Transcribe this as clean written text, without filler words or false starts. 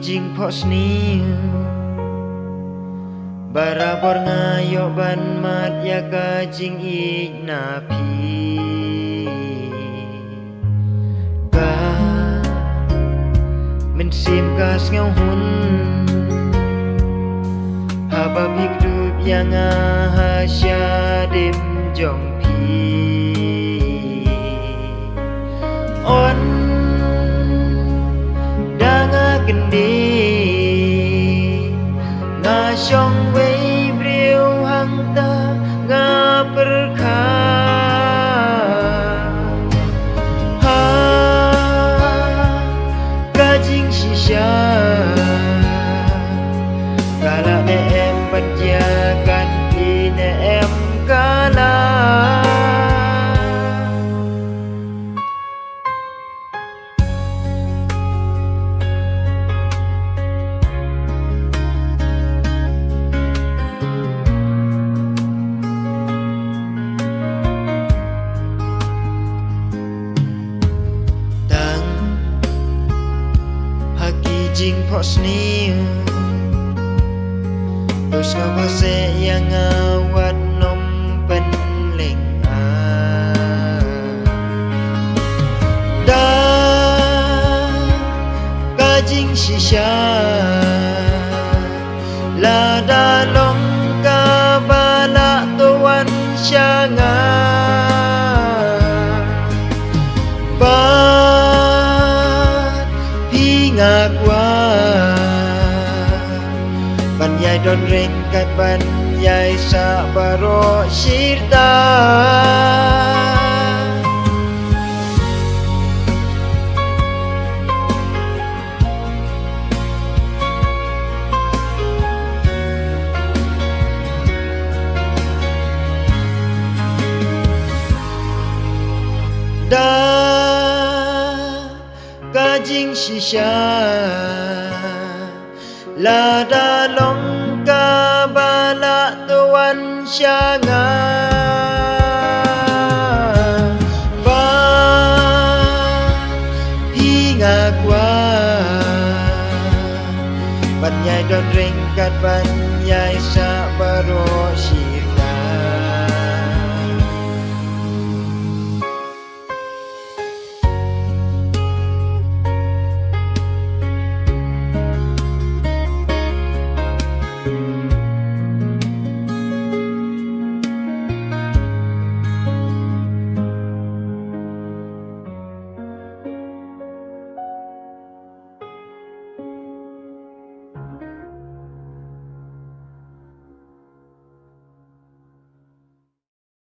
jingphohsniew barabor ngayo ban mat ya ka jing ik na phi ka min sim ka ngau hun haba bik dup yang ha sha dim jong phi on danga kendi nga shong wei briu hang ta nga perkha ha ka jing shisha kala ne em panjagan ine em kala Tang haki jingphohsniew terus ngapase yang ngawat nom penling da kajing shisha la dalong ka bala tuan syanga bat pinga kwa ban yai don ring kat ban yai sa baro sirta da kajing shisha la dalong ka bala tuan syanga ba hinga kwa ban yai don ring kat ban yai sa baro